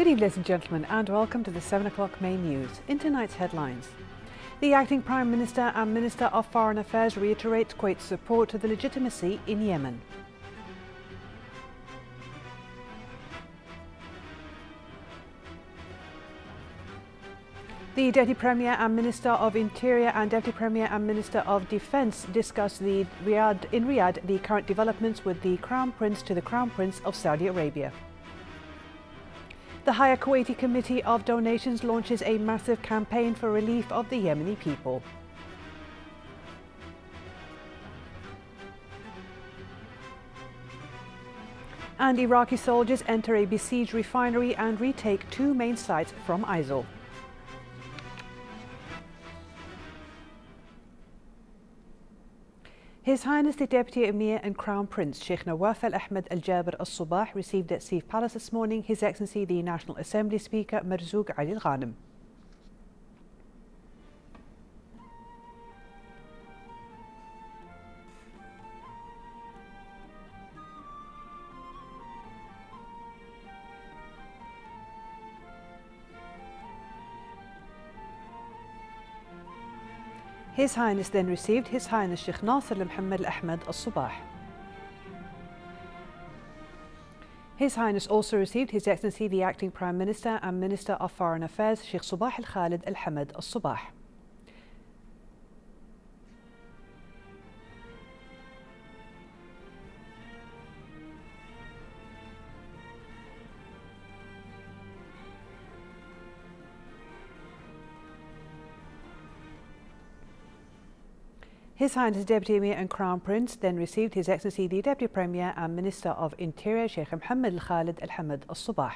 Good evening, ladies and gentlemen, and welcome to the 7 o'clock main news. In tonight's headlines, the acting Prime Minister and Minister of Foreign Affairs reiterate Kuwait's support to the legitimacy in Yemen. The Deputy Premier and Minister of Interior and Deputy Premier and Minister of Defence discussed in Riyadh the current developments with the Crown Prince to the Crown Prince of Saudi Arabia. The Higher Kuwaiti Committee of Donations launches a massive campaign for relief of the Yemeni people. And Iraqi soldiers enter a besieged refinery and retake two main sites from ISIL. His Highness the Deputy Emir and Crown Prince Sheikh Nawaf Al Ahmed Al Jaber Al Sabah received at Sif Palace this morning His Excellency the National Assembly Speaker Marzouk Ali Al Ghanem. His Highness then received His Highness Sheikh Nasser Al Muhammad Al Ahmed Al Sabah. His Highness also received His Excellency the Acting Prime Minister and Minister of Foreign Affairs Sheikh Sabah Al Khalid Al Hamad Al Sabah. His Highness Deputy Emir and Crown Prince then received His Excellency the Deputy Premier and Minister of Interior Sheikh Mohammed Al Khalid Al Hamad Al Sabah.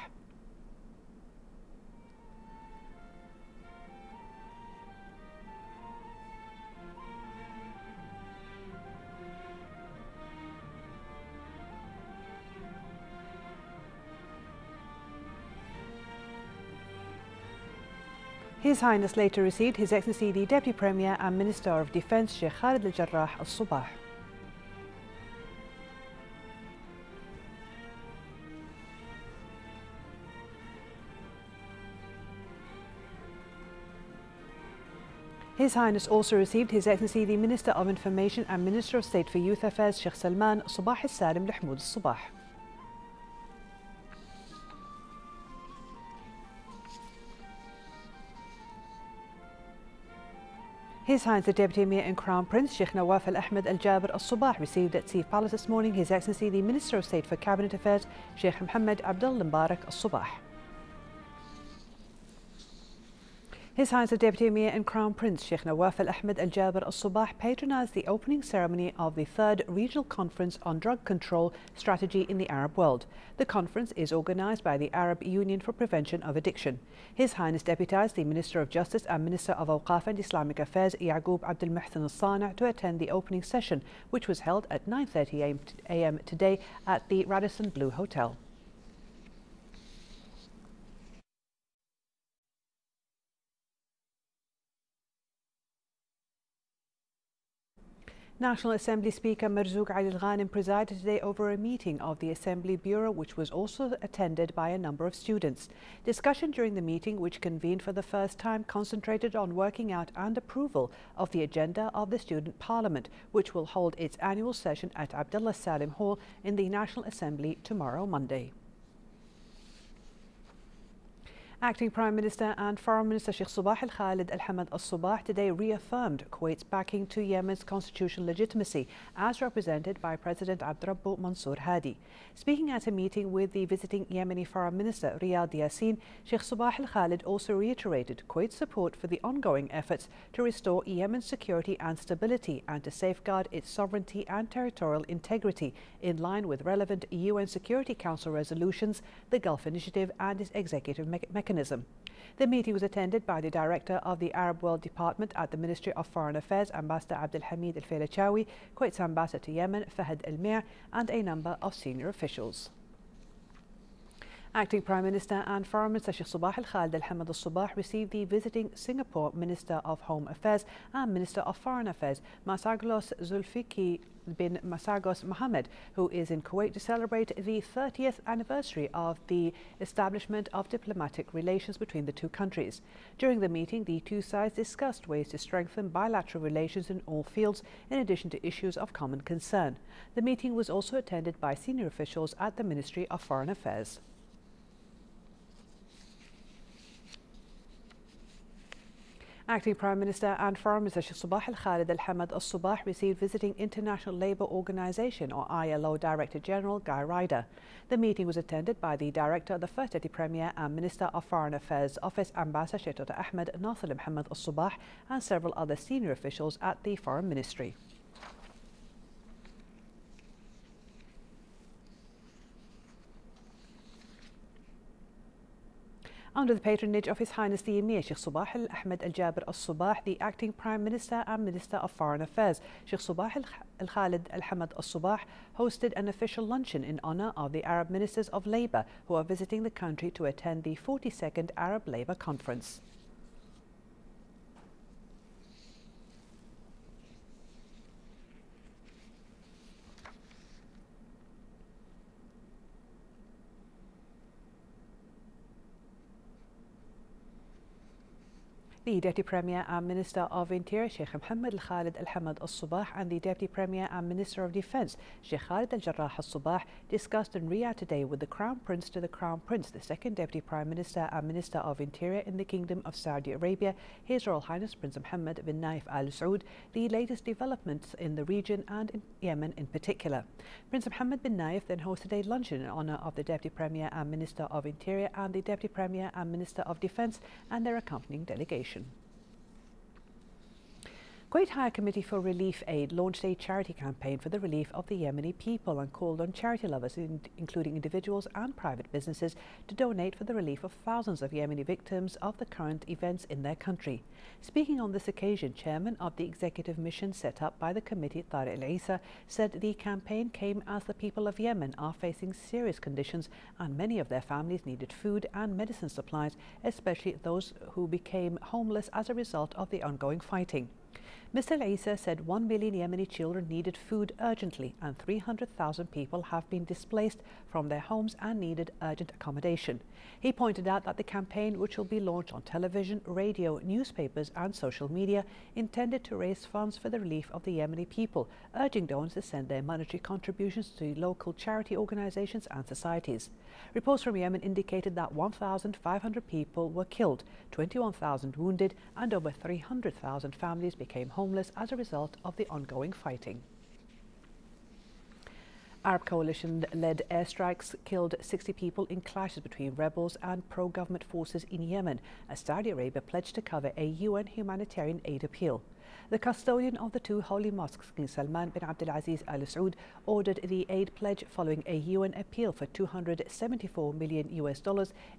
His Highness later received His Excellency the Deputy Premier and Minister of Defence Sheikh Khalid Al Jarrah Al Sabah. His Highness also received His Excellency the Minister of Information and Minister of State for Youth Affairs Sheikh Salman Sabah Al Salim Al Hamoud Al Sabah. His Highness the Deputy Emir and Crown Prince Sheikh Nawaf Al Ahmed Al Jaber Al Sabah received at Sif Palace this morning His Excellency the Minister of State for Cabinet Affairs Sheikh Mohammed Abdul Mubarak Al Sabah. His Highness the Deputy Emir and Crown Prince Sheikh Nawaf Al Ahmed Al Jaber Al Sabah patronised the opening ceremony of the 3rd Regional Conference on Drug Control Strategy in the Arab World. The conference is organised by the Arab Union for Prevention of Addiction. His Highness deputised the Minister of Justice and Minister of Awqaf and Islamic Affairs Yaqub Abdul Muhsin Al Sana to attend the opening session, which was held at 9:30 a.m. today at the Radisson Blu Hotel. National Assembly Speaker Marzouk Ali Al Ghanem presided today over a meeting of the Assembly Bureau, which was also attended by a number of students. Discussion during the meeting, which convened for the first time, concentrated on working out and approval of the agenda of the Student Parliament, which will hold its annual session at Abdullah Salim Hall in the National Assembly tomorrow, Monday. Acting Prime Minister and Foreign Minister Sheikh Sabah Al Khalid Al Hamad Al Sabah today reaffirmed Kuwait's backing to Yemen's constitutional legitimacy as represented by President Abdrabbu Mansour Hadi. Speaking at a meeting with the visiting Yemeni Foreign Minister Riyad Yassin, Sheikh Sabah Al Khalid also reiterated Kuwait's support for the ongoing efforts to restore Yemen's security and stability and to safeguard its sovereignty and territorial integrity in line with relevant UN Security Council resolutions, the Gulf Initiative and its executive mechanism. The meeting was attended by the Director of the Arab World Department at the Ministry of Foreign Affairs, Ambassador Abdul Hamid Al Felachawi, Kuwait's Ambassador to Yemen, Fahad Al Mir, and a number of senior officials. Acting Prime Minister and Foreign Minister Sheikh Sabah Al-Khalid Al-Hamad Al-Sabah received the visiting Singapore Minister of Home Affairs and Minister of Foreign Affairs, Masaglos Zulfikar bin Masagos Mohammed, who is in Kuwait to celebrate the 30th anniversary of the establishment of diplomatic relations between the two countries. During the meeting, the two sides discussed ways to strengthen bilateral relations in all fields, in addition to issues of common concern. The meeting was also attended by senior officials at the Ministry of Foreign Affairs. Acting Prime Minister and Foreign Minister Sheikh Sabah Al-Khalid Al-Hamad Al-Sabah received visiting International Labour Organization or ILO Director General Guy Ryder. The meeting was attended by the Director, the First Deputy Premier and Minister of Foreign Affairs Office, Ambassador Sheikh Dr. Ahmed Nasser Mohammed Al-Sabah, and several other senior officials at the Foreign Ministry. Under the patronage of His Highness the Emir Sheikh Sabah Al-Ahmed Al-Jaber Al-Sabah, the Acting Prime Minister and Minister of Foreign Affairs Sheikh Sabah Al-Khalid Al-Hamad Al-Sabah hosted an official luncheon in honour of the Arab Ministers of Labour who are visiting the country to attend the 42nd Arab Labour Conference. The Deputy Premier and Minister of Interior Sheikh Mohammed Al-Khalid Al-Hamad Al-Sabah and the Deputy Premier and Minister of Defence Sheikh Khalid Al-Jarrah Al-Sabah discussed in Riyadh today with the Crown Prince to the Crown Prince, the Second Deputy Prime Minister and Minister of Interior in the Kingdom of Saudi Arabia, His Royal Highness Prince Mohammed bin Naif Al Saud, the latest developments in the region and in Yemen in particular. Prince Mohammed bin Naif then hosted a luncheon in honour of the Deputy Premier and Minister of Interior and the Deputy Premier and Minister of Defence and their accompanying delegation. Kuwait High Committee for Relief Aid launched a charity campaign for the relief of the Yemeni people and called on charity lovers, including individuals and private businesses, to donate for the relief of thousands of Yemeni victims of the current events in their country. Speaking on this occasion, Chairman of the Executive Mission set up by the committee, Tariq Al-Isa, said the campaign came as the people of Yemen are facing serious conditions and many of their families needed food and medicine supplies, especially those who became homeless as a result of the ongoing fighting. Mr. Al-Isa said 1 million Yemeni children needed food urgently and 300,000 people have been displaced from their homes and needed urgent accommodation. He pointed out that the campaign, which will be launched on television, radio, newspapers and social media, intended to raise funds for the relief of the Yemeni people, urging donors to send their monetary contributions to local charity organizations and societies. Reports from Yemen indicated that 1,500 people were killed, 21,000 wounded and over 300,000 families became homeless as a result of the ongoing fighting. Arab coalition-led airstrikes killed 60 people in clashes between rebels and pro-government forces in Yemen, as Saudi Arabia pledged to cover a UN humanitarian aid appeal. The custodian of the two holy mosques, King Salman bin Abdulaziz Al Saud, ordered the aid pledge following a UN appeal for $274 million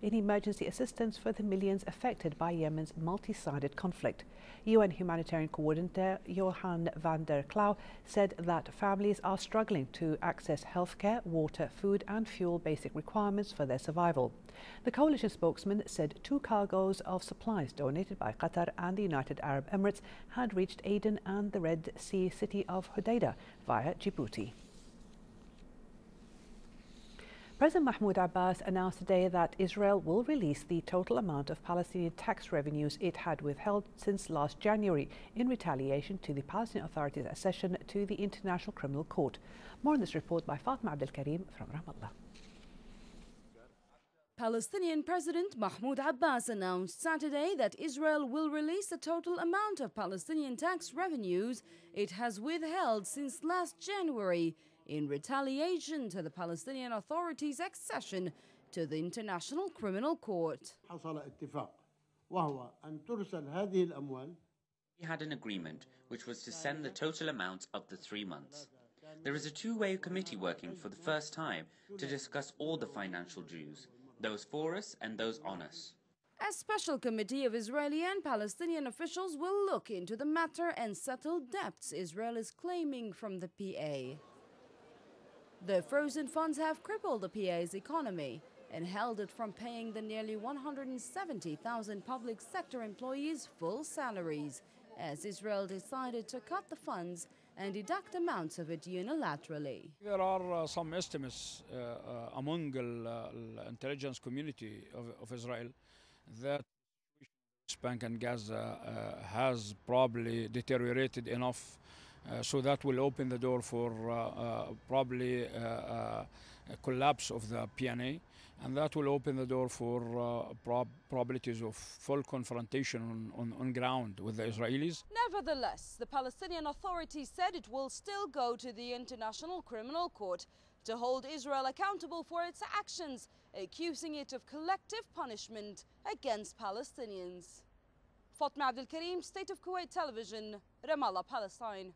in emergency assistance for the millions affected by Yemen's multi-sided conflict. UN humanitarian coordinator Johan van der Klauw said that families are struggling to access healthcare, water, food and fuel basic requirements for their survival. The coalition spokesman said 2 cargoes of supplies donated by Qatar and the United Arab Emirates had reached Aden and the Red Sea city of Hodeidah via Djibouti. President Mahmoud Abbas announced today that Israel will release the total amount of Palestinian tax revenues it had withheld since last January in retaliation to the Palestinian Authority's accession to the International Criminal Court. More on this report by Fatma Abdel Karim from Ramallah. Palestinian President Mahmoud Abbas announced Saturday that Israel will release the total amount of Palestinian tax revenues it has withheld since last January in retaliation to the Palestinian Authority's accession to the International Criminal Court. We had an agreement which was to send the total amount of the 3 months. There is a two-way committee working for the first time to discuss all the financial dues, those for us and those on us. A special committee of Israeli and Palestinian officials will look into the matter and settle debts Israel is claiming from the PA. The frozen funds have crippled the PA's economy. and held it from paying the nearly 170,000 public sector employees full salaries, as Israel decided to cut the funds and deduct amounts of it unilaterally. There are some estimates among the intelligence community of Israel that West Bank and Gaza has probably deteriorated enough so that will open the door for probably a collapse of the PNA, and that will open the door for probabilities of full confrontation on ground with the Israelis. Nevertheless, the Palestinian Authority said it will still go to the International Criminal Court to hold Israel accountable for its actions, accusing it of collective punishment against Palestinians. Fatma Abdul Karim, State of Kuwait Television, Ramallah, Palestine.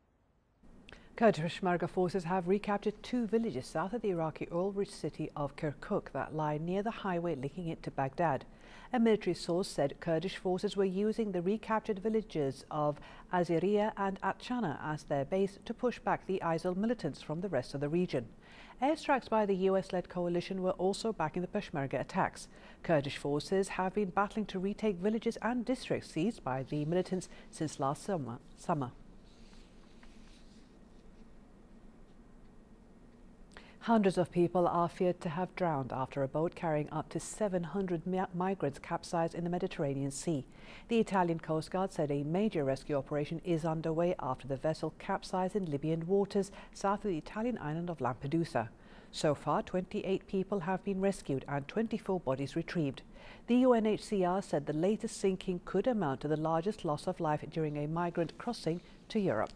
Kurdish Peshmerga forces have recaptured 2 villages south of the Iraqi oil-rich city of Kirkuk that lie near the highway linking it to Baghdad. A military source said Kurdish forces were using the recaptured villages of Aziriya and Atchana as their base to push back the ISIL militants from the rest of the region. Airstrikes by the US-led coalition were also backing the Peshmerga attacks. Kurdish forces have been battling to retake villages and districts seized by the militants since last summer. Hundreds of people are feared to have drowned after a boat carrying up to 700 migrants capsized in the Mediterranean Sea. The Italian Coast Guard said a major rescue operation is underway after the vessel capsized in Libyan waters south of the Italian island of Lampedusa. So far, 28 people have been rescued and 24 bodies retrieved. The UNHCR said the latest sinking could amount to the largest loss of life during a migrant crossing to Europe.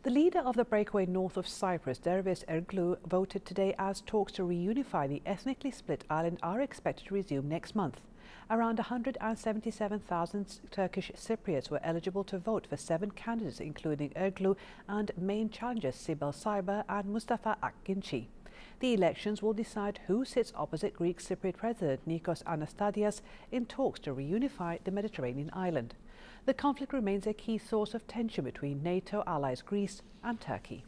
The leader of the breakaway north of Cyprus, Dervis Erglu, voted today as talks to reunify the ethnically split island are expected to resume next month. Around 177,000 Turkish Cypriots were eligible to vote for 7 candidates, including Erglu and main challengers Sibel Cyber and Mustafa Akginci. The elections will decide who sits opposite Greek Cypriot President Nikos Anastasiades in talks to reunify the Mediterranean island. The conflict remains a key source of tension between NATO allies Greece and Turkey.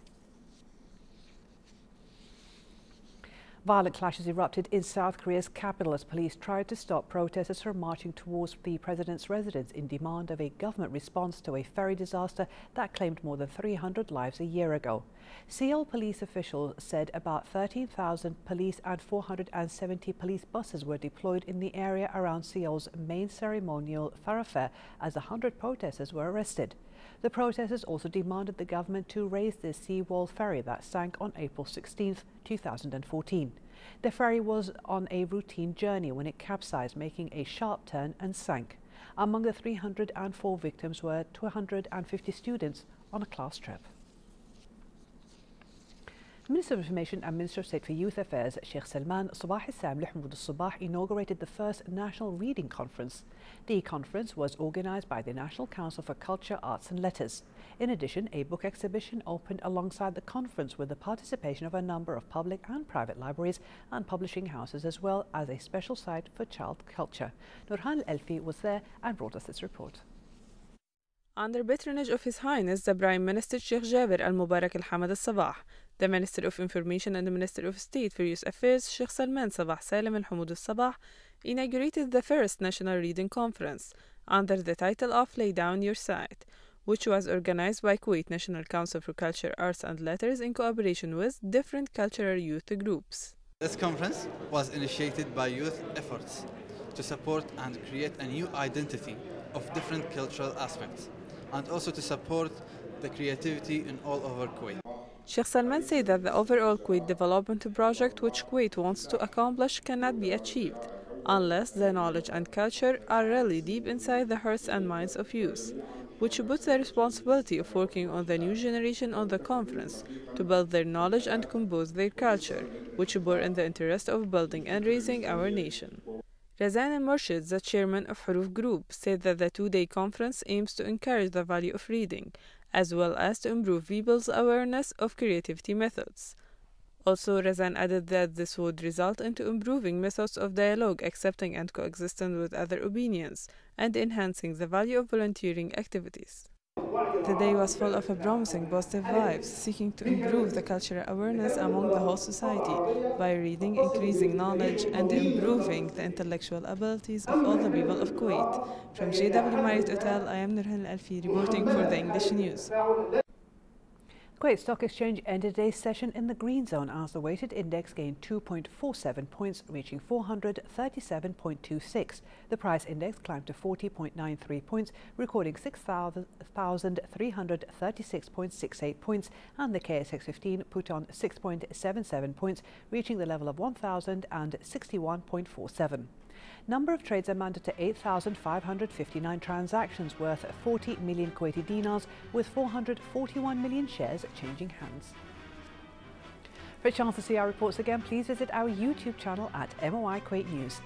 Violent clashes erupted in South Korea's capital as police tried to stop protesters from marching towards the president's residence in demand of a government response to a ferry disaster that claimed more than 300 lives a year ago. Seoul police officials said about 13,000 police and 470 police buses were deployed in the area around Seoul's main ceremonial thoroughfare as 100 protesters were arrested. The protesters also demanded the government to raise the seawall ferry that sank on April 16, 2014. The ferry was on a routine journey when it capsized, making a sharp turn and sank. Among the 304 victims were 250 students on a class trip. Minister of Information and Minister of State for Youth Affairs, Sheikh Salman Sabah Issam Mahmoud Sabah inaugurated the first National Reading Conference. The conference was organised by the National Council for Culture, Arts and Letters. In addition, a book exhibition opened alongside the conference with the participation of a number of public and private libraries and publishing houses, as well as a special site for child culture. Nurhan Al-Elfi was there and brought us this report. Under patronage of His Highness the Prime Minister Sheikh Jaber Al-Mubarak Al-Hamad Al-Sabah, the Minister of Information and the Minister of State for Youth Affairs Sheikh Salman Sabah Salim Al-Hamoud Al-Sabah inaugurated the first National Reading Conference under the title of Lay Down Your Side, which was organized by Kuwait National Council for Culture, Arts and Letters in cooperation with different cultural youth groups. This conference was initiated by youth efforts to support and create a new identity of different cultural aspects, and also to support the creativity in all over Kuwait. Sheikh Salman said that the overall Kuwait development project which Kuwait wants to accomplish cannot be achieved unless the knowledge and culture are really deep inside the hearts and minds of youth, which puts the responsibility of working on the new generation on the conference to build their knowledge and compose their culture, which bore in the interest of building and raising our nation. Razan Al-Murshid, the chairman of Huruf Group, said that the two-day conference aims to encourage the value of reading, as well as to improve people's awareness of creativity methods. Also, Razan added that this would result into improving methods of dialogue, accepting and coexisting with other opinions, and enhancing the value of volunteering activities. The day was full of promising positive vibes, seeking to improve the cultural awareness among the whole society by reading, increasing knowledge, and improving the intellectual abilities of all the people of Kuwait. From JW Marriott Hotel, I am Nurhan Al-Alfi reporting for the English News. Kuwait Stock Exchange ended today's session in the green zone as the weighted index gained 2.47 points, reaching 437.26. The price index climbed to 40.93 points, recording 6,336.68 points, and the KSX 15 put on 6.77 points, reaching the level of 1,061.47. Number of trades amounted to 8,559 transactions worth 40 million Kuwaiti dinars, with 441 million shares changing hands. For a chance to see our reports again, please visit our YouTube channel at MOI Kuwait News.